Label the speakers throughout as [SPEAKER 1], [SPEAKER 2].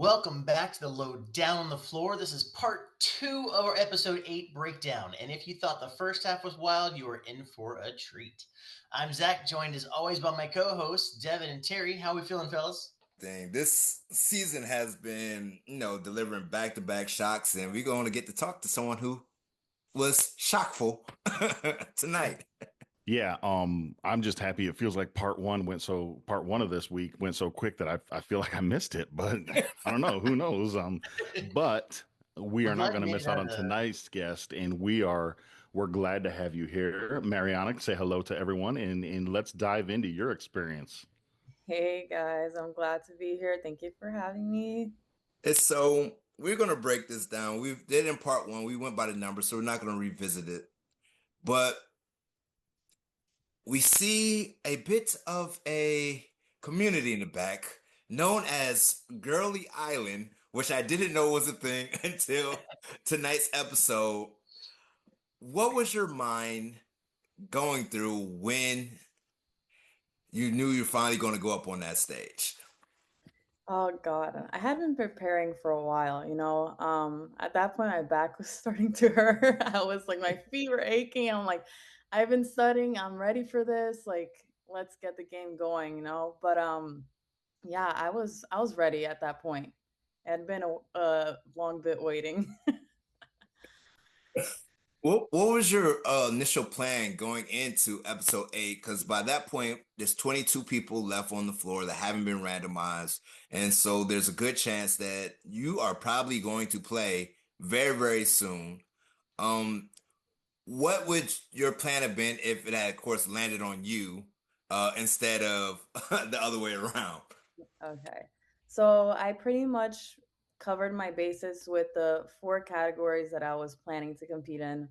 [SPEAKER 1] Welcome back to the Low Down on the Floor. This is part two of our episode 8 breakdown. And if you thought the first half was wild, you are in for a treat. I'm Zack, joined as always by my co hosts, Devin and Terry. How we feeling, fellas?
[SPEAKER 2] Thing. This season has been, delivering back-to-back shocks, and we're going to get to talk to someone who was shockful tonight.
[SPEAKER 3] Yeah, I'm just happy. It feels like part one of this week went so quick that I feel like I missed it, but I don't know. Who knows? But we
[SPEAKER 1] We're
[SPEAKER 3] are not
[SPEAKER 1] glad
[SPEAKER 3] going
[SPEAKER 1] you
[SPEAKER 3] to
[SPEAKER 1] made
[SPEAKER 3] miss
[SPEAKER 1] it
[SPEAKER 3] out
[SPEAKER 1] out
[SPEAKER 3] on
[SPEAKER 1] of.
[SPEAKER 3] tonight's guest, and we're glad to have you here. Mariana, say hello to everyone, and let's dive into your experience.
[SPEAKER 4] Hey guys, I'm glad to be here. Thank you for having me.
[SPEAKER 2] It's so we're going to break this down. We did in part one. We went by the numbers, so we're not going to revisit it. But we see a bit of a community in the back known as Girlie Island, which I didn't know was a thing until tonight's episode. What was your mind going through when you knew you're finally going to go up on that stage?
[SPEAKER 4] Oh God, I had been preparing for a while, you know. At that point my back was starting to hurt. I was like my feet were aching. I'm like, I've been studying, I'm ready for this. Like, let's get the game going, you know. But yeah, I was ready at that point. It had been a long bit waiting.
[SPEAKER 2] What was your initial plan going into episode 8? Because by that point, there's 22 people left on the floor that haven't been randomized. And so there's a good chance that you are probably going to play very, very soon. Um, what would your plan have been if it had, of course, landed on you instead of the other way around?
[SPEAKER 4] Okay. So I pretty much covered my bases with the four categories that I was planning to compete in: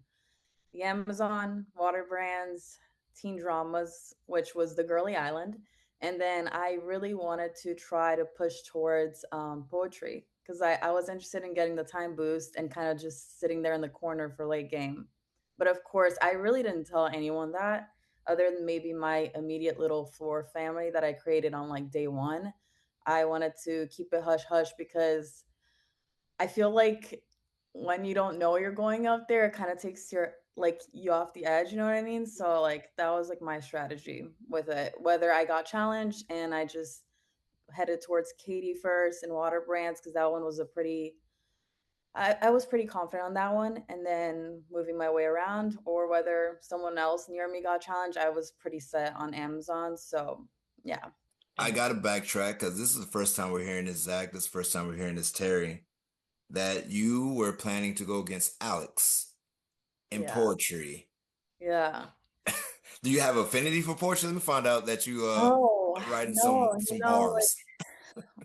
[SPEAKER 4] the Amazon, water brands, teen dramas, which was the Girly Island. And then I really wanted to try to push towards poetry because I was interested in getting the time boost and kind of just sitting there in the corner for late game. But of course, I really didn't tell anyone that other than maybe my immediate little floor family that I created on like day one. I wanted to keep it hush hush because I feel like when you don't know you're going up there, it kind of takes you off the edge, you know what I mean? So like that was like my strategy with it. Whether I got challenged and I just headed towards Katie first and Water Brands because that one was a pretty I was pretty confident on that one, and then moving my way around, or whether someone else near me got challenged, I was pretty set on Amazon. So yeah.
[SPEAKER 2] I got to backtrack because this is the first time we're hearing this, Zach. This is the first time we're hearing this, Terry, that you were planning to go against Alex in
[SPEAKER 4] Yeah.
[SPEAKER 2] poetry.
[SPEAKER 4] Yeah.
[SPEAKER 2] Do you have affinity for poetry? Let me find out that you
[SPEAKER 4] Oh,
[SPEAKER 2] writing
[SPEAKER 4] no,
[SPEAKER 2] some bars.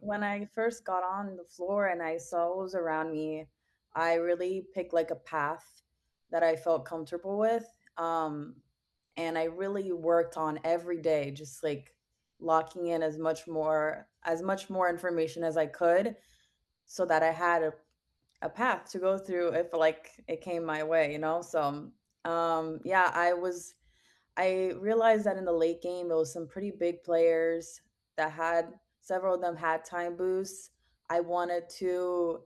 [SPEAKER 4] when I first got on the floor and I saw what was around me, I really picked like a path that I felt comfortable with. Um, and I really worked on every day, just like locking in as much more information as I could so that I had a path to go through if like it came my way, you know? So yeah, I realized that in the late game, it was some pretty big players that had several of them had time boosts. I wanted to,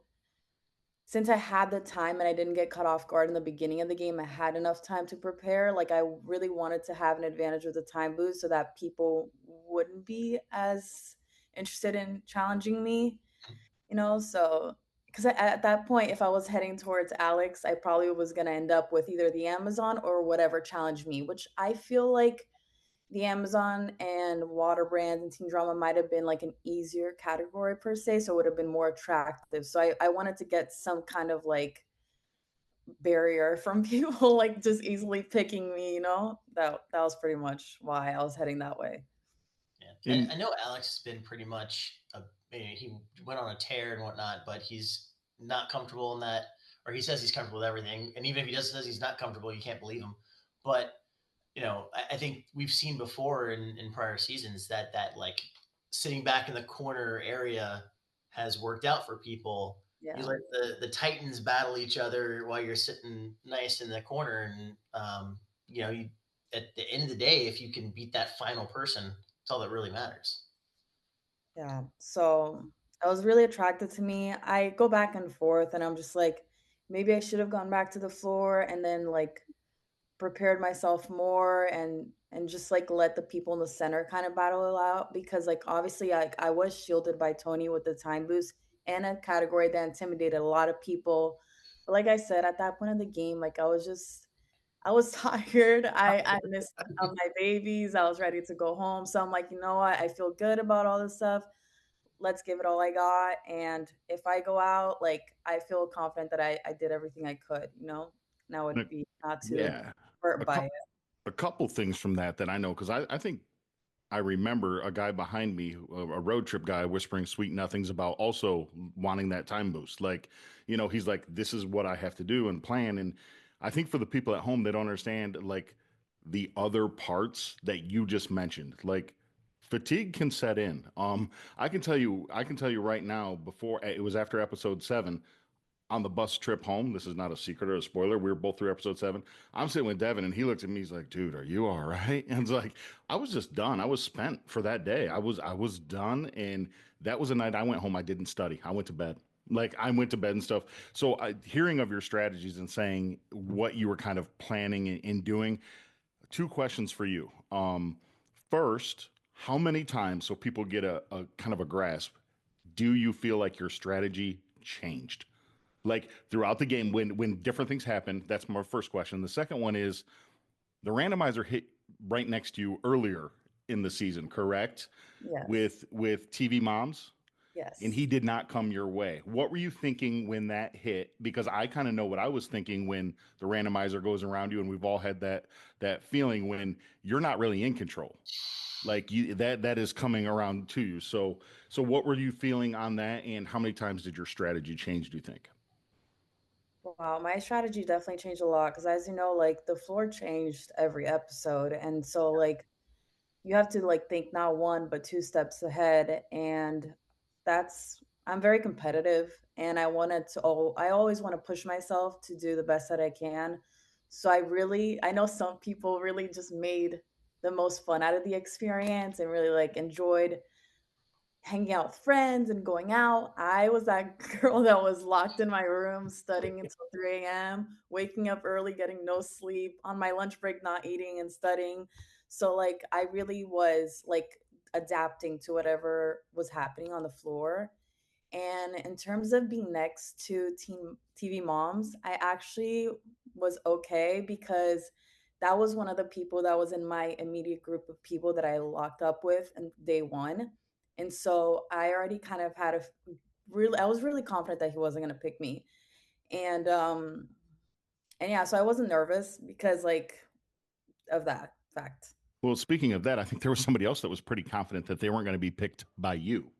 [SPEAKER 4] since I had the time and I didn't get cut off guard in the beginning of the game, I had enough time to prepare. Like I really wanted to have an advantage with the time boost so that people wouldn't be as interested in challenging me, you know? So, because at that point, if I was heading towards Alex, I probably was going to end up with either the Amazon or whatever challenged me, which I feel like the Amazon and water brands and teen drama might have been like an easier category per se, so it would have been more attractive. So I wanted to get some kind of like barrier from people like just easily picking me, you know? That was pretty much why I was heading that way.
[SPEAKER 1] Yeah, I
[SPEAKER 3] In
[SPEAKER 1] know Alex has been pretty much he went on a tear and whatnot, but he's not comfortable in that, or he says he's comfortable with everything. And even if he does says he's not comfortable, you can't believe him. But I think we've seen before in prior seasons that like sitting back in the corner area has worked out for people. You
[SPEAKER 4] Yeah.
[SPEAKER 1] let the Titans battle each other while you're sitting nice in the corner, and you at the end of the day, if you can beat that final person, it's all that really matters.
[SPEAKER 4] Yeah. So That was really attractive to me. I go back and forth and I'm just like, maybe I should have gone back to the floor and then like prepared myself more and just like let the people in the center kind of battle it out because like obviously I was shielded by Tony with the time boost and a category that intimidated a lot of people. But like I said, at that point in the game, like I was tired. I missed my babies. I was ready to go home. So I'm like, you know what? I feel good about all this stuff. Let's give it all I got. And if I go out, like I feel confident that I did everything I could, and I would
[SPEAKER 3] And
[SPEAKER 4] be not too
[SPEAKER 3] yeah, a
[SPEAKER 4] hurt by
[SPEAKER 3] couple
[SPEAKER 4] it.
[SPEAKER 3] a couple things from that I know because I think I remember a guy behind me, a road trip guy, whispering sweet nothings about also wanting that time boost. Like, he's like, this is what I have to do and plan. And I think for the people at home, they don't understand like the other parts that you just mentioned. Like, fatigue can set in. I can tell you right now. Before it was after episode 7, on the bus trip home, this is not a secret or a spoiler. We were both through episode 7. I'm sitting with Devin, and he looks at me. He's like, "Dude, are you all right?" And it's like, I was just done. I was spent for that day. I was done, and that was a night I went home. I didn't study. I went to bed. Like I went to bed and stuff. So, hearing of your strategies and saying what you were kind of planning and doing, two questions for you. First, how many times, so people get a kind of a grasp, do you feel like your strategy changed? Like throughout the game when different things happen? That's my first question. The second one is the randomizer hit right next to you earlier in the season, correct?
[SPEAKER 4] Yes.
[SPEAKER 3] With TV moms, and
[SPEAKER 4] Yes.
[SPEAKER 3] he did not come your way. What were you thinking when that hit? Because I kind of know what I was thinking when the randomizer goes around you, and we've all had that feeling when you're not really in control. Like you, that is coming around to you. So what were you feeling on that, and how many times did your strategy change, do you think?
[SPEAKER 4] Wow, my strategy definitely changed a lot because as you know, like the floor changed every episode. And so like you have to like think not one but two steps ahead. And I'm very competitive and I always want to push myself to do the best that I can. So I know some people really just made the most fun out of the experience and really like enjoyed hanging out with friends and going out. I was that girl that was locked in my room studying until 3 a.m., waking up early, getting no sleep, on my lunch break, not eating and studying. So, like, I really was like adapting to whatever was happening on the floor. And in terms of being next to teen TV moms, I actually was okay because that was one of the people that was in my immediate group of people that I locked up with in day one. And so I already kind of had I was really confident that he wasn't going to pick me. And, um, and yeah, so I wasn't nervous because like of that fact.
[SPEAKER 3] Well, speaking of that, I think there was somebody else that was pretty confident that they weren't going to be picked by you.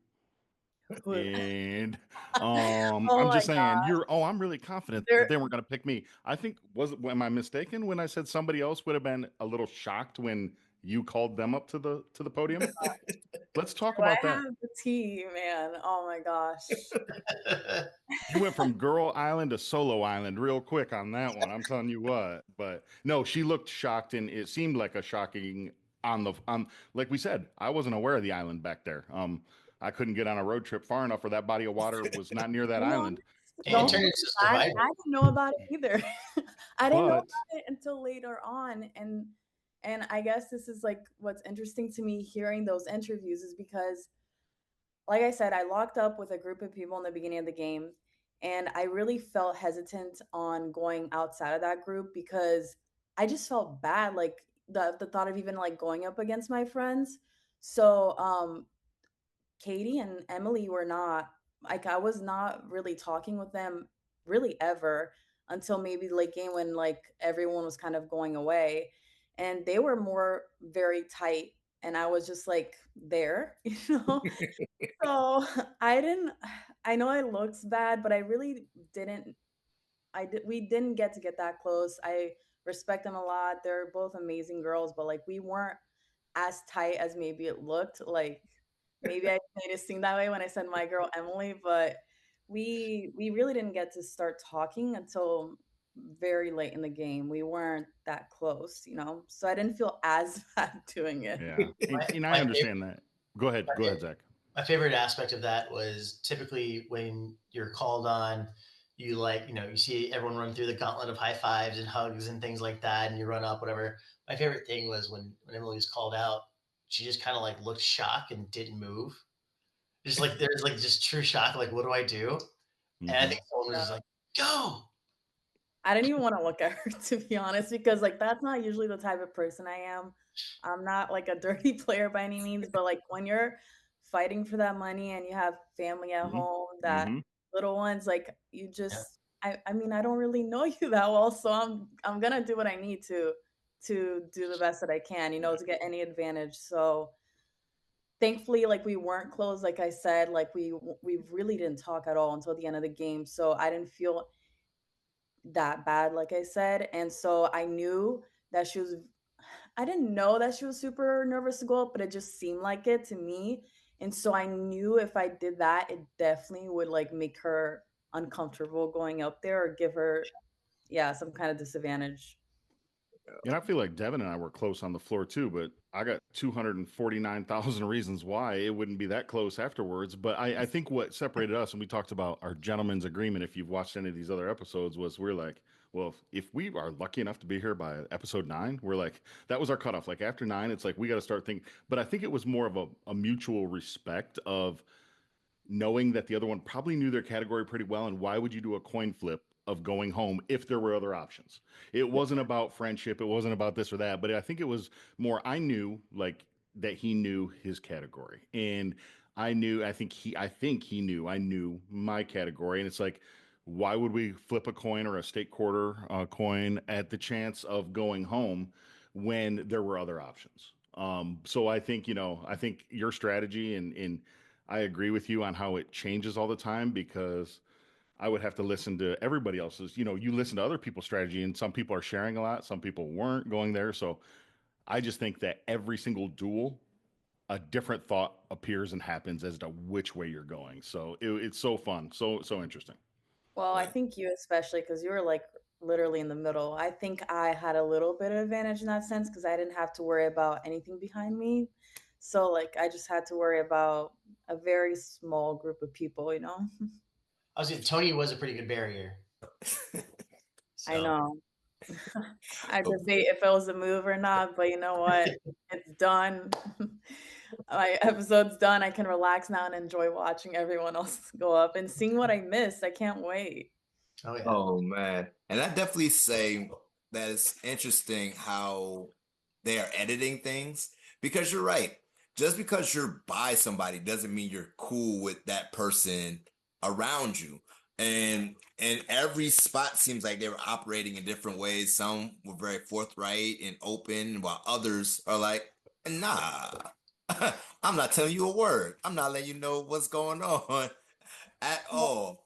[SPEAKER 4] Who-
[SPEAKER 3] And
[SPEAKER 4] oh
[SPEAKER 3] I'm
[SPEAKER 4] my
[SPEAKER 3] just saying,
[SPEAKER 4] God.
[SPEAKER 3] I'm really confident that
[SPEAKER 4] There,
[SPEAKER 3] they weren't going to pick me. I think, am I mistaken when I said somebody else would have been a little shocked when you called them up to the podium? Let's talk
[SPEAKER 4] I
[SPEAKER 3] about that.
[SPEAKER 4] have the tea, man. Oh my gosh.
[SPEAKER 3] You went from Girl Island to Solo Island real quick on that one. I'm telling you what. But no, she looked shocked, and it seemed like a shocking on like we said, I wasn't aware of the island back there. I couldn't get on a road trip far enough, where that body of water was not near that
[SPEAKER 4] Don't
[SPEAKER 3] island.
[SPEAKER 1] It
[SPEAKER 4] don't
[SPEAKER 1] turned
[SPEAKER 3] Um,
[SPEAKER 1] into
[SPEAKER 4] I
[SPEAKER 1] Survivor.
[SPEAKER 4] didn't know about it either. I didn't know
[SPEAKER 3] but
[SPEAKER 4] about it until later on. And I guess this is like what's interesting to me hearing those interviews is because like I said, I locked up with a group of people in the beginning of the game and I really felt hesitant on going outside of that group because I just felt bad like the thought of even like going up against my friends. So Katie and Emily were not like I was not really talking with them really ever until maybe late game when like everyone was kind of going away and they were more very tight and I was just like there, So I didn't I know it looks bad, but I really didn't we didn't get that close. I respect them a lot. They're both amazing girls, but like we weren't as tight as maybe it looked. Like maybe I made it seem that way when I said my girl Emily, but we really didn't get to start talking until very late in the game. We weren't that close. So I didn't feel as bad doing it.
[SPEAKER 3] yeah, and,
[SPEAKER 1] My
[SPEAKER 3] and I
[SPEAKER 1] my favorite
[SPEAKER 3] understand that. Go ahead, Zach.
[SPEAKER 1] my favorite aspect of that was typically when you're called on, you like, you see everyone run through the gauntlet of high fives and hugs and things like that, and you run up, whatever. My favorite thing was when Emily was called out, she just kind of like looked shocked and didn't move. Just like there's like just true shock, like what do I do? And I
[SPEAKER 3] Hmm.
[SPEAKER 1] think someone was just like, go.
[SPEAKER 4] I didn't even want to look at her to be honest, because like that's not usually the type of person I am. I'm not like a dirty player by any means, but like when you're fighting for that money and you have family at
[SPEAKER 3] Hmm.
[SPEAKER 4] home, that
[SPEAKER 3] Hmm.
[SPEAKER 4] little ones, like you
[SPEAKER 1] Yeah.
[SPEAKER 4] just I mean I don't really know you that well, so I'm gonna do what I need to do the best that I can, to get any advantage. So thankfully, like we weren't close, like I said, like we really didn't talk at all until the end of the game. So I didn't feel that bad, like I said. And so I knew that I didn't know that she was super nervous to go up, but it just seemed like it to me. And so I knew if I did that, it definitely would like make her uncomfortable going up there or give her, yeah, some kind of disadvantage.
[SPEAKER 3] And I feel like Devin and I were close on the floor too, but I got 249,000 reasons why it wouldn't be that close afterwards. But I think what separated us, and we talked about our gentleman's agreement, if you've watched any of these other episodes, was we're like, well, if we are lucky enough to be here by episode 9, we're like, that was our cutoff. Like after 9, it's like we got to start thinking. But I think it was more of a mutual respect of knowing that the other one probably knew their category pretty well. And why would you do a coin flip of going home if there were other options? It wasn't about friendship. It wasn't about this or that. But I think it was more, I knew like that he knew his category. And I think he knew I knew my category. And it's like, why would we flip a coin or a stake quarter coin at the chance of going home when there were other options? So I think your strategy and I agree with you on how it changes all the time because I would have to listen to everybody else's. You listen to other people's strategy, and some people are sharing a lot, some people weren't going there. So I just think that every single duel, a different thought appears and happens as to which way you're going. So it's so fun, so interesting.
[SPEAKER 4] Well, I
[SPEAKER 2] Right.
[SPEAKER 4] think you especially because you were like literally in the middle. I think I had a little bit of advantage in that sense because I didn't have to worry about anything behind me. So like I just had to worry about a very small group of people.
[SPEAKER 1] I was gonna, Tony was a pretty good barrier.
[SPEAKER 4] I
[SPEAKER 1] So
[SPEAKER 4] know. I
[SPEAKER 2] Oh,
[SPEAKER 4] debate if it was a move or not, but you know what? It's done. My episode's done. I can relax now and enjoy watching everyone else go up and seeing what I missed. I can't wait.
[SPEAKER 1] oh yeah.
[SPEAKER 2] oh man. And I definitely say that it's interesting how they are editing things because you're right. Just because you're by somebody doesn't mean you're cool with that person around you. And every spot seems like they were operating in different ways. Some were very forthright and open, while others are like, nah, I'm not telling you a word. I'm not letting you know what's going on at all.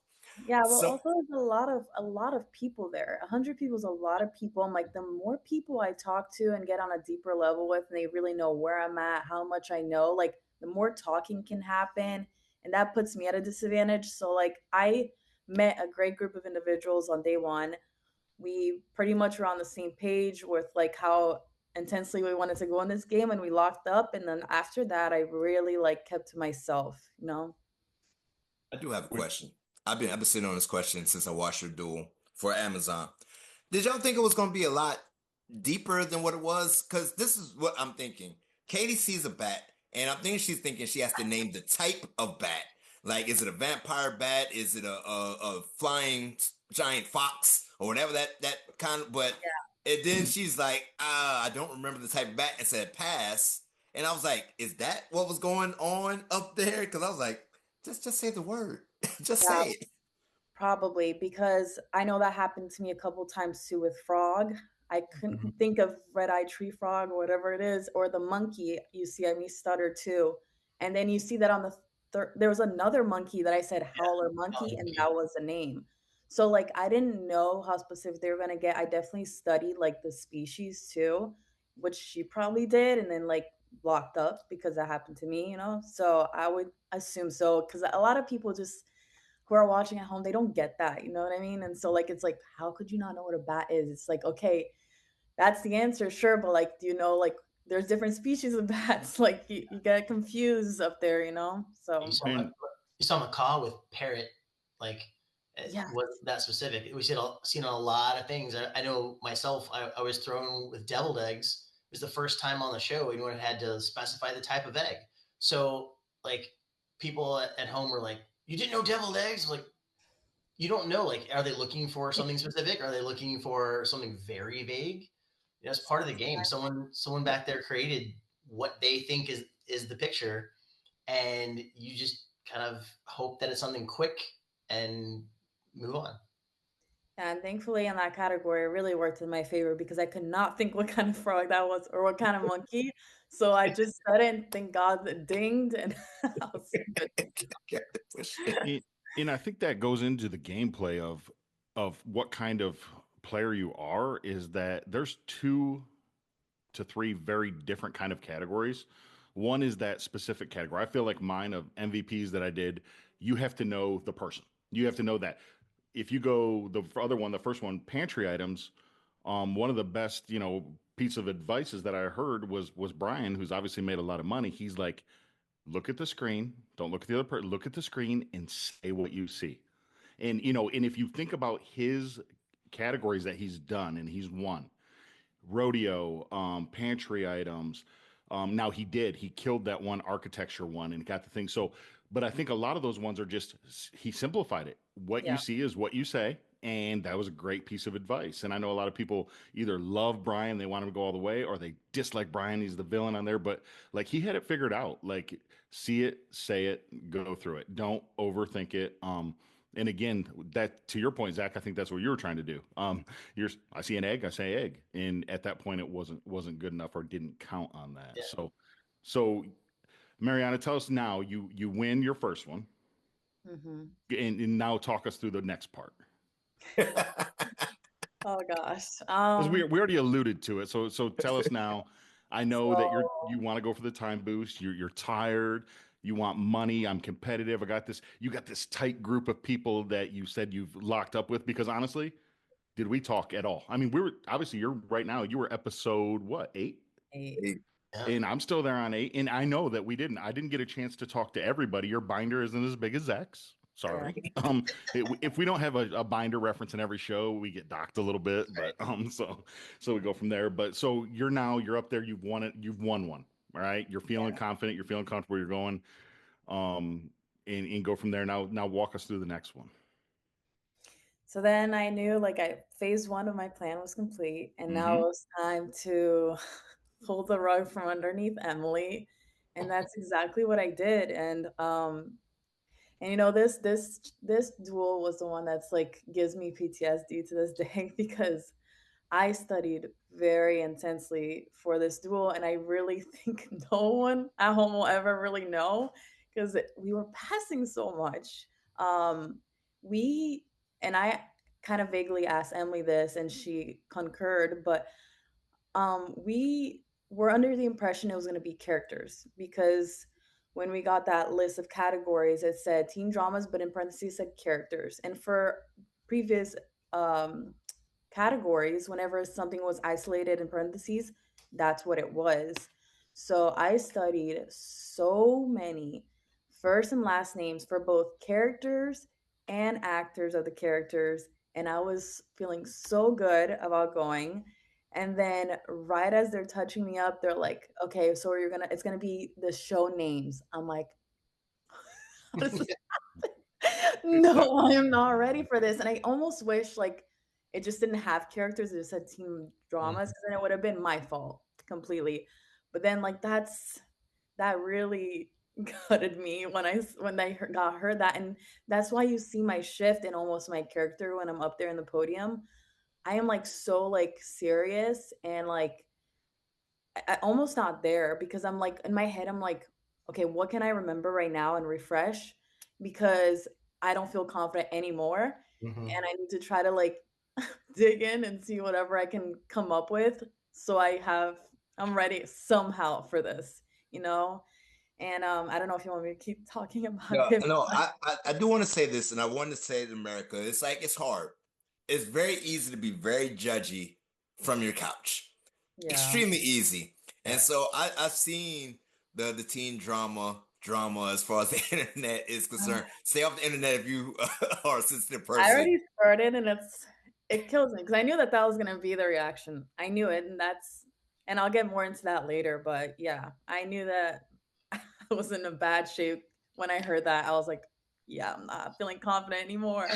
[SPEAKER 4] Yeah, well,
[SPEAKER 2] So
[SPEAKER 4] also there's a lot of people there. 100 people is a lot of people. I'm like, the more people I talk to and get on a deeper level with, and they really know where I'm at, how much I know, like the more talking can happen, and that puts me at a disadvantage. So like I met a great group of individuals on day one. We pretty much were on the same page with like how intensely we wanted to go in this game, and we locked up. And then after that, I really like kept to myself.
[SPEAKER 2] I do have a question. I've been sitting on this question since I watched your duel for Amazon. Did y'all think it was going to be a lot deeper than what it was? Because this is what I'm thinking. Katie sees a bat, and I'm thinking she's thinking she has to name the type of bat. Like, is it a vampire bat? Is it a flying giant fox or whatever that kind of? But and then she's like, I don't remember the type of bat, and said pass. And I was like, is that what was going on up there? Because I was like, just say the word. Just
[SPEAKER 4] Yeah,
[SPEAKER 2] say it.
[SPEAKER 4] probably, because I know that happened to me a couple times too with frog. I couldn't
[SPEAKER 1] Mhm.
[SPEAKER 4] think of red-eye tree frog or whatever it is, or the monkey. You see, I mean, stutter too. And then you see that on the third, there was another monkey that I said howler
[SPEAKER 1] Oh,
[SPEAKER 4] monkey, and
[SPEAKER 1] monkey.
[SPEAKER 4] that was the name. So like I didn't know how specific they were gonna get. I definitely studied like the species too, which she probably did, and then like blocked up because that happened to me. So I would assume so because a lot of people just who are watching at home, they don't get that, you know what I mean? And so like it's like, how could you not know what a bat is? It's like, okay, that's the answer, sure, but like, do you know like there's different species of bats. Like you get confused up there, you know?
[SPEAKER 1] You
[SPEAKER 4] So
[SPEAKER 1] saw
[SPEAKER 3] And
[SPEAKER 1] you saw macaw with parrot, like it
[SPEAKER 4] yeah.
[SPEAKER 1] was that specific. We seen a lot of things. I know myself. I was thrown with deviled eggs. It was the first time on the show anyone had to specify the type of egg. So like people at home were like, "You didn't know deviled eggs?" I'm like, you don't know. Like, are they looking for something specific? Are they looking for something very vague? You know, it's part of the game. Someone back there created what they think is the picture, and you just kind of hope that it's something quick and move on.
[SPEAKER 4] And thankfully, in that category, it really worked in my favor because I could not think what kind of frog that was or what kind of monkey. So I just said it, and thank God it dinged, and I was good.
[SPEAKER 3] it, and I think that goes into the gameplay of what kind of player you are. Is that there's 2 to 3 very different kind of categories. One is that specific category. I feel like mine of MVPs that I did, you have to know the person. You have to know that. If you go the other one, the first one, pantry items, one of the best, piece of advices that I heard was Brian, who's obviously made a lot of money. He's like, look at the screen, don't look at the other person, look at the screen and say what you see. And if you think about his categories that he's done and he's won, rodeo, pantry items. Now he killed that one architecture one and got the thing. So, but I think a lot of those ones are just he simplified it. What you
[SPEAKER 4] Yeah.
[SPEAKER 3] see is what you say, and that was a great piece of advice. And I know a lot of people either love Brian, they want him to go all the way, or they dislike Brian, he's the villain on there. But like he had it figured out. Like see it, say it, go through it. Don't overthink it. And again, that to your point, Zach, I think that's what you were trying to do. I see an egg, I say egg, and at that point, it wasn't good enough or didn't count on that.
[SPEAKER 1] Yeah.
[SPEAKER 3] So Mariana, tell us now. You win your first one,
[SPEAKER 4] Hmm.
[SPEAKER 3] and now talk us through the next part.
[SPEAKER 4] Oh gosh.
[SPEAKER 3] Because we already alluded to it. So tell us now. I know that
[SPEAKER 4] So
[SPEAKER 3] you want to go for the time boost. You're tired. You want money. I'm competitive. I got this. You got this tight group of people that you said you've locked up with. Because honestly, did we talk at all? I mean, we were obviously you're right now. You were episode what 8,
[SPEAKER 4] eight.
[SPEAKER 1] Yeah.
[SPEAKER 3] and I'm still there on 8. And I know that we didn't. I didn't get a chance to talk to everybody. Your binder isn't as big as Zach's.
[SPEAKER 4] Yeah.
[SPEAKER 3] Sorry. If we don't have a binder reference in every show, we get docked a little bit. But so we go from there. But so you're up there. You've won it. You've won one. All right. You're feeling confident. You're feeling comfortable. You're going. And go from there. Now walk us through the next one.
[SPEAKER 4] So then I knew like phase one of my plan was complete, and now it was time to pull the rug from underneath Emily, and that's exactly what I did. And this duel was the one that's like gives me PTSD to this day because I studied very intensely for this duel, and I really think no one at home will ever really know because we were passing so much. We and I kind of vaguely asked Emily this, and she concurred, but we were under the impression it was going to be characters because when we got that list of categories, it said teen dramas, but in parentheses said characters. And for previous um, categories, whenever something was isolated in parentheses, that's what it was. So I studied so many first and last names for both characters and actors of the characters. And I was feeling so good about going. And then right as they're touching me up, they're like, okay, so it's gonna be the show names. I'm like, how does this no, I am not ready for this. And I almost wish like it just didn't have characters, it just had team dramas, because then it would have been my fault completely. But then like that really gutted me when I heard that, and that's why you see my shift in almost my character when I'm up there in the podium. I am like so like serious and like I almost not there because I'm like in my head I'm like, okay, what can I remember right now and refresh because I don't feel confident anymore
[SPEAKER 1] Mm-hmm.
[SPEAKER 4] and I need to try to like dig in and see whatever I can come up with so I'm ready somehow for this, you know? And I don't know if you want me to keep talking about
[SPEAKER 2] No,
[SPEAKER 4] it.
[SPEAKER 2] no, I do want to say this, and I want to say it in America. It's like it's hard. It's very easy to be very judgy from your couch.
[SPEAKER 4] Yeah.
[SPEAKER 2] Extremely easy. And so I've seen the teen drama as far as the internet is concerned. Stay off the internet if you are a sensitive
[SPEAKER 4] I
[SPEAKER 2] person.
[SPEAKER 4] already started, and it kills me because I knew that that was gonna be the reaction. I knew it, and I'll get more into that later. But yeah, I knew that I was in a bad shape when I heard that. I was like, yeah, I'm not feeling confident anymore.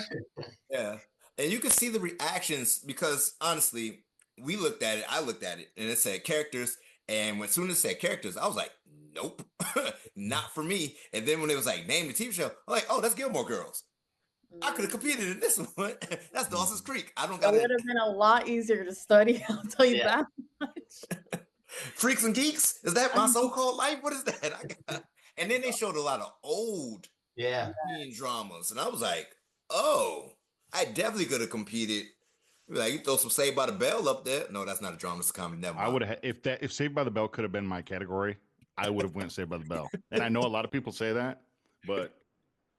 [SPEAKER 2] Yeah. And you can see the reactions because honestly, we looked at it, I looked at it, and it said characters. And when soon as it said characters, I was like, nope, not for me. And then when it was like name the TV show, I'm like, oh, that's Gilmore Girls. I could have
[SPEAKER 4] Mm.
[SPEAKER 2] competed in this one. That's Dawson's Creek. I don't
[SPEAKER 4] It
[SPEAKER 2] gotta
[SPEAKER 4] would have been a lot easier to study. I'll tell you
[SPEAKER 1] Yeah.
[SPEAKER 4] that much.
[SPEAKER 2] Freaks and Geeks. Is that my so-called life? What is that? And then they showed a lot of old
[SPEAKER 1] Yeah.
[SPEAKER 2] teen dramas, and I was like, oh, I definitely could have competed. Like you throw some Saved by the Bell up there. No, that's not a drama, it's a comedy. Never
[SPEAKER 3] I
[SPEAKER 2] mind.
[SPEAKER 3] would have if Saved by the Bell could have been my category, I would have went Saved by the Bell. And I know a lot of people say that, but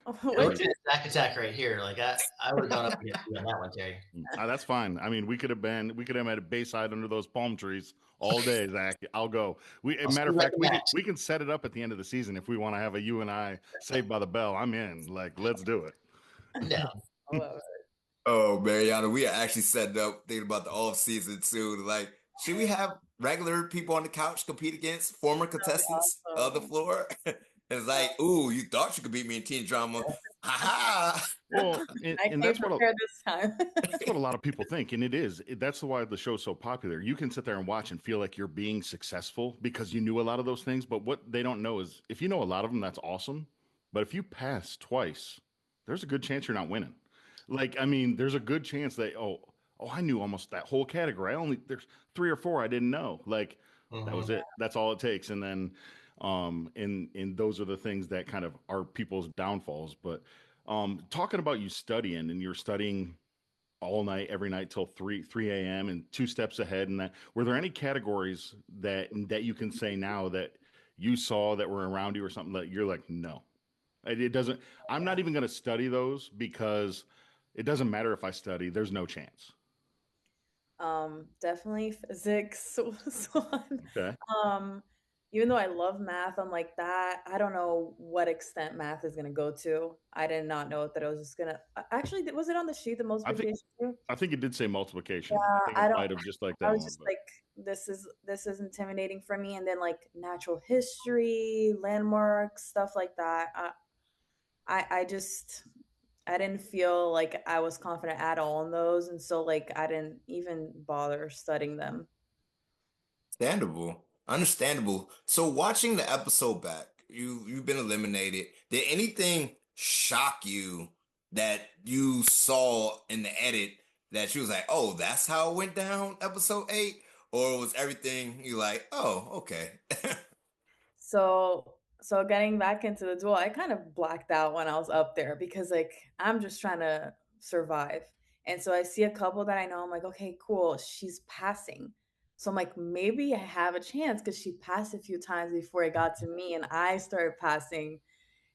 [SPEAKER 1] You're
[SPEAKER 4] What
[SPEAKER 1] looking at Zack Attack right here. Like I would have gone up against you on that one, Terry.
[SPEAKER 3] that's fine. I mean, we could have had a Bayside under those palm trees all day, Zach. I'll go.
[SPEAKER 1] I'll
[SPEAKER 3] Matter of
[SPEAKER 1] see you at
[SPEAKER 3] fact,
[SPEAKER 1] the match.
[SPEAKER 3] we can set it up at the end of the season if we want to have a you and I Saved by the Bell. I'm in. Like, let's do it.
[SPEAKER 1] I'm down.
[SPEAKER 4] I love it.
[SPEAKER 2] Oh, Mariana, we are actually setting up thinking about the off season too. Like, should we have regular people on the couch compete against former contestants of the
[SPEAKER 4] Awesome.
[SPEAKER 2] floor? It's like, ooh, you thought you could beat me in teen drama. Ha ha.
[SPEAKER 3] Well,
[SPEAKER 4] I
[SPEAKER 3] and
[SPEAKER 4] came
[SPEAKER 3] that's what
[SPEAKER 4] prepared this time.
[SPEAKER 3] that's what a lot of people think, and it is. That's why the show's so popular. You can sit there and watch and feel like you're being successful because you knew a lot of those things. But what they don't know is if you know a lot of them, that's awesome. But if you pass twice, there's a good chance you're not winning. Like, I mean, there's a good chance that I knew almost that whole category. There's three or four I didn't know. Like that was
[SPEAKER 1] Mhm.
[SPEAKER 3] it. That's all it takes. And then and those are the things that kind of are people's downfalls. But talking about you studying and you're studying all night, every night till 3 a.m. and two steps ahead. And that were there any categories that you can say now that you saw that were around you or something that you're like, no, it doesn't. I'm not even going to study those because it doesn't matter if I study. There's no chance.
[SPEAKER 4] Definitely physics was one.
[SPEAKER 3] Okay.
[SPEAKER 4] Um, Even though I love math, I'm like that. I don't know what extent math is gonna go to. I did not know that it was just gonna. Actually, was it on the sheet the
[SPEAKER 3] I think
[SPEAKER 4] multiplication too?
[SPEAKER 3] I think it did say multiplication. I
[SPEAKER 4] Yeah,
[SPEAKER 3] think
[SPEAKER 4] I
[SPEAKER 3] it
[SPEAKER 4] don't.
[SPEAKER 3] might have just like
[SPEAKER 4] I
[SPEAKER 3] that
[SPEAKER 4] was
[SPEAKER 3] one,
[SPEAKER 4] just
[SPEAKER 3] but
[SPEAKER 4] like, this is intimidating for me. And then like natural history, landmarks, stuff like that. I just I didn't feel like I was confident at all in those, and so like I didn't even bother studying them.
[SPEAKER 2] Understandable. Understandable. So watching the episode back, you've been eliminated. Did anything shock you that you saw in the edit that you was like, oh, that's how it went down, episode 8? Or was everything you like, oh, okay.
[SPEAKER 4] So getting back into the duel, I kind of blacked out when I was up there because like I'm just trying to survive. And so I see a couple that I know, I'm like, okay, cool, she's passing. So I'm like, maybe I have a chance because she passed a few times before it got to me and I started passing.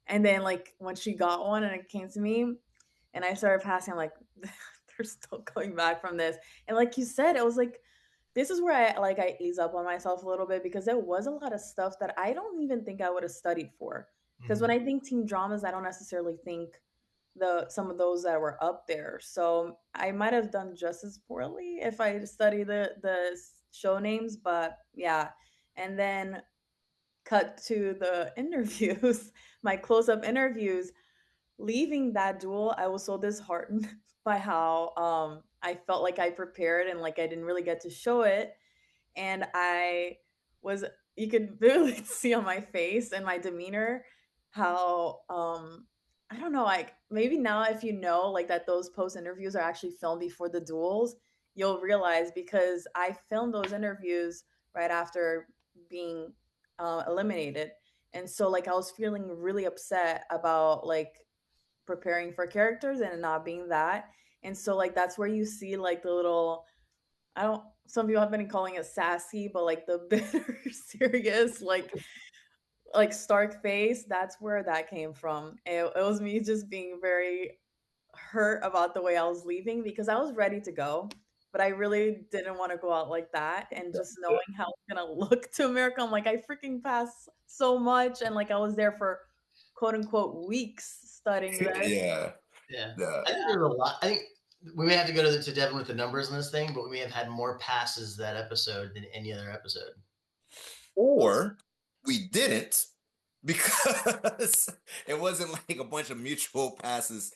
[SPEAKER 4] And then like when she got one and it came to me and I started passing, I'm like, they're still coming back from this. And like you said, it was like this is where I ease up on myself a little bit because there was a lot of stuff that I don't even think I would have studied for. Because when
[SPEAKER 1] Mhm.
[SPEAKER 4] I think teen dramas, I don't necessarily think the some of those that were up there. So I might have done just as poorly if I studied the show names, but yeah. And then cut to the interviews, my close up interviews. Leaving that duel, I was so disheartened by how I felt like I prepared and like I didn't really get to show it. And I was, you could really see on my face and my demeanor how I don't know, like maybe now if you know like that those post interviews are actually filmed before the duels, you'll realize because I filmed those interviews right after being eliminated. And so like I was feeling really upset about like preparing for characters and not being that. And so like that's where you see like the little, I don't, some people have been calling it sassy, but like the bitter serious like stark face, that's where that came from. It was me just being very hurt about the way I was leaving because I was ready to go. but I really didn't want to go out like that. And just knowing how it's gonna look to America, I'm like, I freaking passed so much, and like I was there for quote unquote weeks studying this.
[SPEAKER 2] Yeah,
[SPEAKER 1] Yeah,
[SPEAKER 2] yeah.
[SPEAKER 1] I think there's a lot. I think we may have to go to Devin with the numbers in this thing, but we may have had more passes that episode than any other episode.
[SPEAKER 2] Or we didn't because it wasn't like a bunch of mutual passes.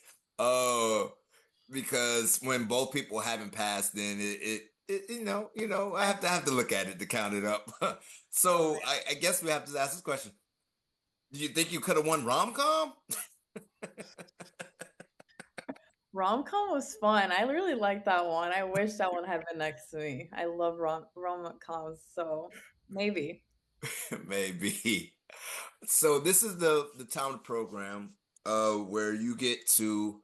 [SPEAKER 2] Because when both people haven't passed, then it I have to look at it to count it up. So I guess we have to ask this question: do you think you could have won rom com?
[SPEAKER 4] Rom-com was fun. I really liked that one. I wish that one had been next to me. I love rom-coms, so maybe.
[SPEAKER 2] Maybe. So this is the time of the program where you get to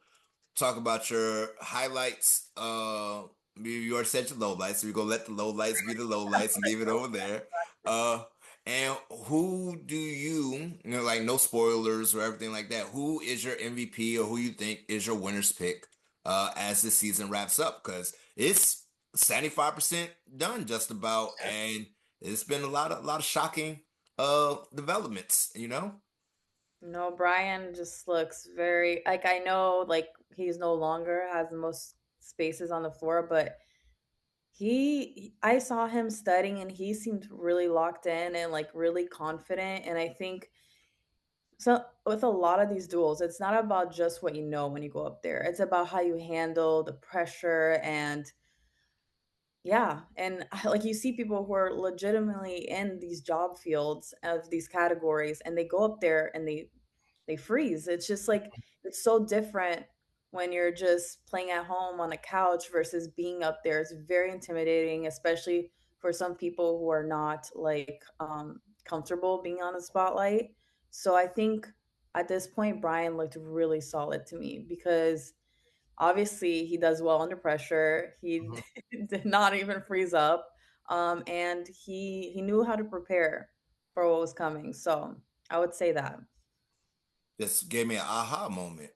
[SPEAKER 2] talk about your highlights. You already said your lowlights, so we're gonna let the lowlights be the lowlights and leave it over there. Uh, and who do like no spoilers or everything like that? Who is your MVP or who you think is your winner's pick as the season wraps up? Because it's 75% done just about, and it's been a lot of shocking developments.
[SPEAKER 4] No, Brian just looks very like I know like he's no longer has the most spaces on the floor, but I saw him studying and he seemed really locked in and like really confident. And I think so with a lot of these duels, it's not about just what you know when you go up there. It's about how you handle the pressure and yeah, and like you see people who are legitimately in these job fields of these categories and they go up there and they freeze. It's just like it's so different when you're just playing at home on a couch versus being up there. It's very intimidating, especially for some people who are not like comfortable being on the spotlight. So I think at this point Brian looked really solid to me because obviously he does well under pressure. He
[SPEAKER 1] Mhm.
[SPEAKER 4] did not even freeze up. And he knew how to prepare for what was coming. So I would say that.
[SPEAKER 2] This gave me an aha moment.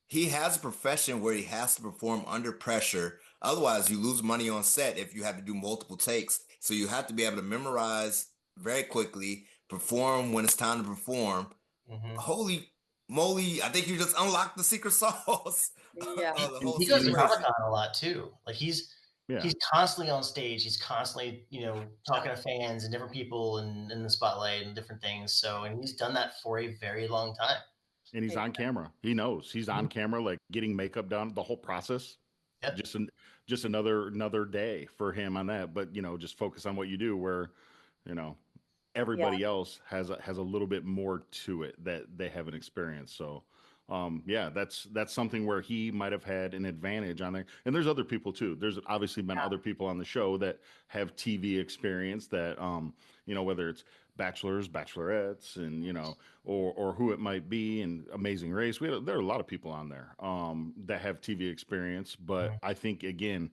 [SPEAKER 2] He has a profession where he has to perform under pressure. Otherwise, you lose money on set if you have to do multiple takes. So you have to be able to memorize very quickly, perform when it's time to perform.
[SPEAKER 1] Mhm.
[SPEAKER 2] Holy moly, I think you just unlocked the secret sauce
[SPEAKER 4] Yeah.
[SPEAKER 2] of the
[SPEAKER 1] And
[SPEAKER 2] whole
[SPEAKER 1] he goes to Comic
[SPEAKER 2] situation.
[SPEAKER 1] Con a lot too. Like
[SPEAKER 3] Yeah.
[SPEAKER 1] he's constantly on stage. He's constantly talking to fans and different people and in the spotlight and different things. So and he's done that for a very long time.
[SPEAKER 3] And he's on camera. He knows he's on
[SPEAKER 1] Mhm.
[SPEAKER 3] camera, like getting makeup done, the whole process.
[SPEAKER 1] Yep.
[SPEAKER 3] Just an, just another day for him on that. But just focus on what you do. Where you know
[SPEAKER 4] Yeah.
[SPEAKER 3] everybody else has a little bit more to it that they haven't experienced. So yeah, that's something where he might have had an advantage on there. And there's other people too. There's obviously been other people on the show that have TV experience that whether it's bachelors, bachelorettes, and or who it might be, and Amazing Race. There are a lot of people on there that have TV experience, but
[SPEAKER 1] Mhm.
[SPEAKER 3] I think again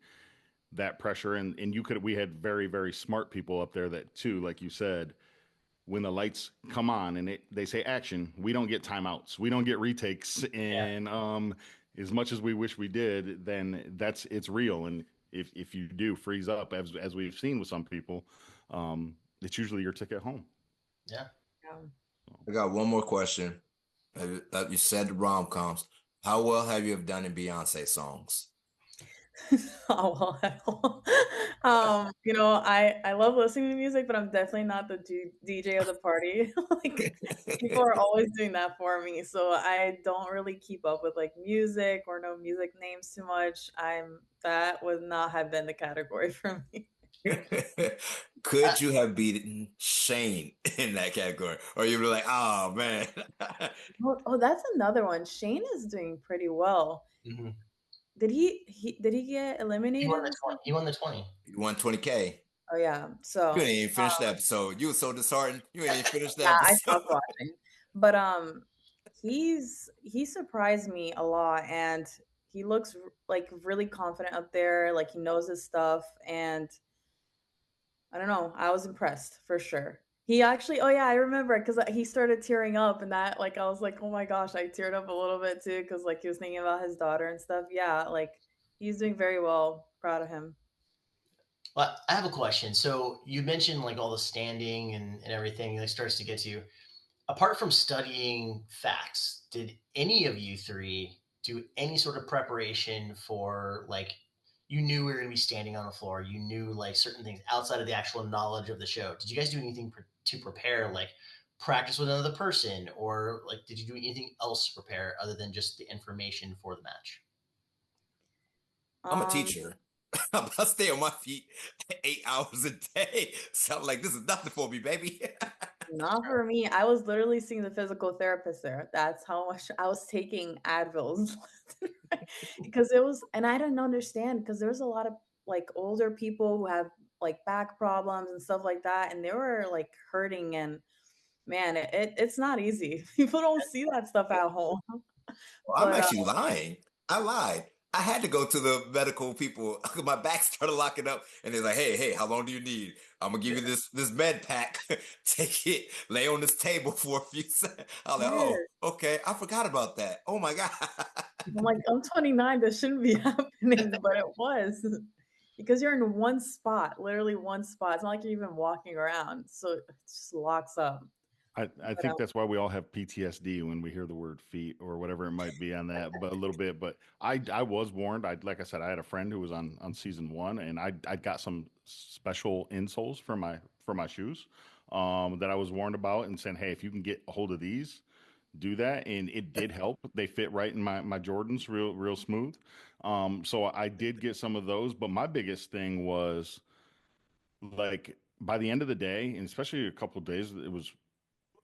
[SPEAKER 3] that pressure and we had very very smart people up there that too, like you said, when the lights come on and they say action, we don't get timeouts, we don't get retakes,
[SPEAKER 1] Yeah.
[SPEAKER 3] and as much as we wish we did, then it's real. And if you do freeze up, as we've seen with some people, it's usually your ticket home.
[SPEAKER 1] Yeah.
[SPEAKER 4] Yeah.
[SPEAKER 2] I got one more question. You said the rom-coms. How well have you have done in Beyonce songs?
[SPEAKER 4] Oh well, I love listening to music, but I'm definitely not the DJ of the party. Like people are always doing that for me, so I don't really keep up with like music or know music names too much. That would not have been the category for me.
[SPEAKER 1] I,
[SPEAKER 2] Could you have beaten Shane in that category? Or you were like, oh man.
[SPEAKER 4] Oh, that's another one. Shane is doing pretty well.
[SPEAKER 1] mhm.
[SPEAKER 4] Did he get
[SPEAKER 1] He
[SPEAKER 4] eliminated
[SPEAKER 1] won the
[SPEAKER 4] and
[SPEAKER 1] 20.
[SPEAKER 4] stuff?
[SPEAKER 1] He won the 20.
[SPEAKER 2] You won 20K.
[SPEAKER 4] Oh yeah.
[SPEAKER 2] You
[SPEAKER 4] So
[SPEAKER 2] ain't even finished the episode. You were so disheartened. You ain't even finished the
[SPEAKER 4] yeah, I
[SPEAKER 2] episode.
[SPEAKER 4] stopped watching. But he surprised me a lot and he looks like really confident up there, like he knows his stuff and I don't know, I was impressed for sure. He actually oh yeah, I remember cuz he started tearing up and that like I was like, "Oh my gosh, I teared up a little bit too cuz like he was thinking about his daughter and stuff." Yeah, like he's doing very well. Proud of him.
[SPEAKER 1] Well, I have a question. So you mentioned like all the standing and everything that starts to get to you. Apart from studying facts, did any of you three do any sort of preparation for like you knew we were going to be standing on the floor, you knew like certain things outside of the actual knowledge of the show? Did you guys do anything to prepare, like practice with another person, or like did you do anything else to prepare other than just the information for the match?
[SPEAKER 2] I'm a
[SPEAKER 4] Um,
[SPEAKER 2] teacher. I stay on my feet 8 hours a day. So I'm like, this is nothing for me, baby.
[SPEAKER 4] Not for me. I was literally seeing the physical therapist there. That's how much I was taking Advils because it was, and I didn't understand because there was a lot of like older people who have like back problems and stuff like that, and they were like hurting. And man, it's not easy. People don't see that stuff at home.
[SPEAKER 2] Well, I'm
[SPEAKER 4] But
[SPEAKER 2] actually lying. I lied. I had to go to the medical people. My back started locking up, and they're like, "Hey, how long do you need? I'm gonna give you this med pack. Take it. Lay on this table for a few seconds." I'm like,
[SPEAKER 4] yeah,
[SPEAKER 2] "Oh, okay. I forgot about that. Oh my god."
[SPEAKER 4] I'm like, I'm 29. This shouldn't be happening, but it was because you're in one spot, literally one spot. It's not like you're even walking around, so it just locks up.
[SPEAKER 3] I
[SPEAKER 4] But
[SPEAKER 3] think that's why we all have PTSD when we hear the word feet or whatever it might be on that, but a little bit. But I was warned. I like I said, I had a friend who was on season one, and I got some special insoles for my shoes that I was warned about and saying, hey, if you can get a hold of these, do that, and it did help. They fit right in my Jordans, real smooth. So I did get some of those, but my biggest thing was like by the end of the day, and especially a couple of days, it was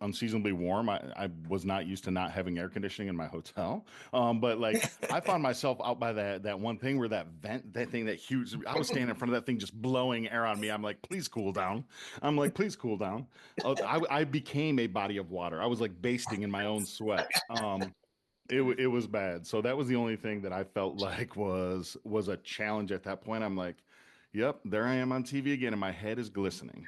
[SPEAKER 3] unseasonably warm. I was not used to not having air conditioning in my hotel. But like I found myself out by that one thing where that vent, that thing, that huge, I was standing in front of that thing just blowing air on me. I'm like, please cool down. I'm like, please cool down. I became a body of water. I was like basting in my own sweat. It was bad. So that was the only thing that I felt like was a challenge at that point. I'm like, yep, there I am on TV again, and my head is glistening.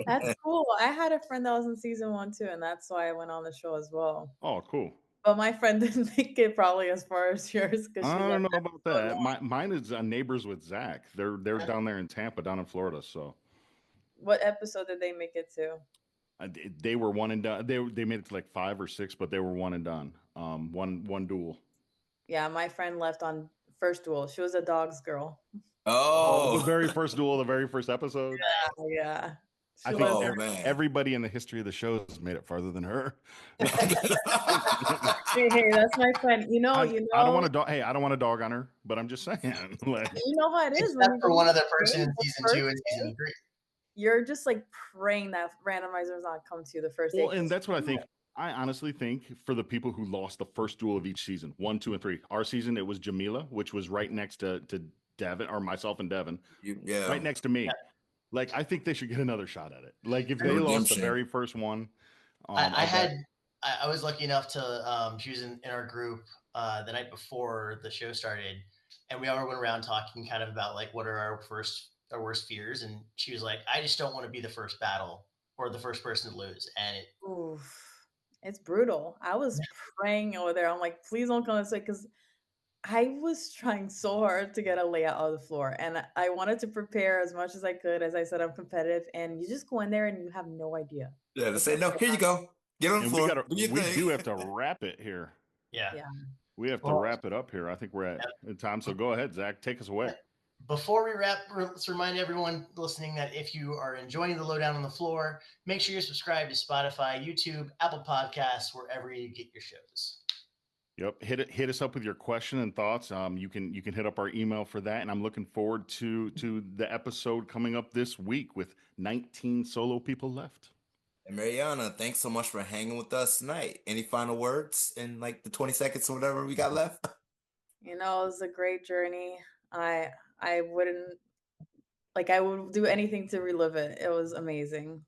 [SPEAKER 4] that's cool. I had a friend that was in season one too, and that's why I went on the show as well.
[SPEAKER 3] Oh, cool.
[SPEAKER 4] But my friend didn't make it probably as far as yours because she
[SPEAKER 3] I
[SPEAKER 4] left
[SPEAKER 3] don't know about
[SPEAKER 4] so
[SPEAKER 3] that.
[SPEAKER 4] long.
[SPEAKER 3] Mine is neighbors with Zack. They're down there in Tampa, down in Florida. So
[SPEAKER 4] What episode did they make it to?
[SPEAKER 3] they were one and done. They made it to like five or six, but they were one and done. One duel.
[SPEAKER 4] Yeah, my friend left on first duel. She was a dog's girl.
[SPEAKER 3] Oh, the
[SPEAKER 2] Oh,
[SPEAKER 3] very first duel, the very first episode.
[SPEAKER 4] Oh, yeah.
[SPEAKER 3] I
[SPEAKER 4] She
[SPEAKER 3] think
[SPEAKER 4] left.
[SPEAKER 2] oh man.
[SPEAKER 3] everybody in the history of the show has made it farther than her.
[SPEAKER 4] Hey, that's my friend.
[SPEAKER 3] I don't want to dog. Hey, I don't want to dog on her, but I'm just saying, like,
[SPEAKER 4] You know how it is when
[SPEAKER 1] Except
[SPEAKER 4] you
[SPEAKER 1] for
[SPEAKER 4] go
[SPEAKER 1] one
[SPEAKER 4] to
[SPEAKER 1] other
[SPEAKER 4] the
[SPEAKER 1] person in
[SPEAKER 4] the
[SPEAKER 1] season
[SPEAKER 4] first
[SPEAKER 1] two and
[SPEAKER 4] day,
[SPEAKER 1] season three.
[SPEAKER 4] you're just like praying that randomizers not come to you the first day
[SPEAKER 3] well, and
[SPEAKER 4] because
[SPEAKER 3] that's what I think. I honestly think for the people who lost the first duel of each season, one, two, and three. Our season, it was Jamila, which was right next to Devin, or myself and Devin,
[SPEAKER 2] Yeah,
[SPEAKER 3] right next to me. Like, I think they should get another shot at it. Like, if
[SPEAKER 2] the
[SPEAKER 3] they lost the
[SPEAKER 2] redemption.
[SPEAKER 3] very first one
[SPEAKER 1] I
[SPEAKER 3] of that,
[SPEAKER 1] had I was lucky enough to she was in our group the night before the show started, and we all went around talking kind of about like what are our worst fears, and she was like, I just don't want to be the first battle or the first person to lose, and it
[SPEAKER 4] oof, it's brutal. I was praying over there. I'm like, please don't come this way because I was trying so hard to get a layout of the floor, and I wanted to prepare as much as I could. As I said, I'm competitive, and you just go in there and you have no idea
[SPEAKER 2] Yeah, to
[SPEAKER 4] what's
[SPEAKER 2] say
[SPEAKER 4] gonna
[SPEAKER 2] no.
[SPEAKER 4] go
[SPEAKER 2] Here you
[SPEAKER 4] on.
[SPEAKER 2] go. Get on the
[SPEAKER 3] and
[SPEAKER 2] floor. Do your
[SPEAKER 3] we
[SPEAKER 2] thing.
[SPEAKER 3] do have to wrap it here.
[SPEAKER 1] yeah.
[SPEAKER 4] Yeah.
[SPEAKER 3] We have to
[SPEAKER 1] Well,
[SPEAKER 3] wrap it up here. I think we're at time. So go ahead, Zach, take us away.
[SPEAKER 1] before we wrap, let's remind everyone listening that if you are enjoying the lowdown on the floor, make sure you're subscribed to Spotify, YouTube, Apple Podcasts, wherever you get your shows.
[SPEAKER 3] Yep, hit us up with your question and thoughts. You can hit up our email for that, and I'm looking forward to the episode coming up this week with 19 solo people left.
[SPEAKER 2] And Mariana, thanks so much for hanging with us tonight. Any final words in like the 20 seconds or whatever we got left?
[SPEAKER 4] It was a great journey. I wouldn't like I would do anything to relive it. It was amazing.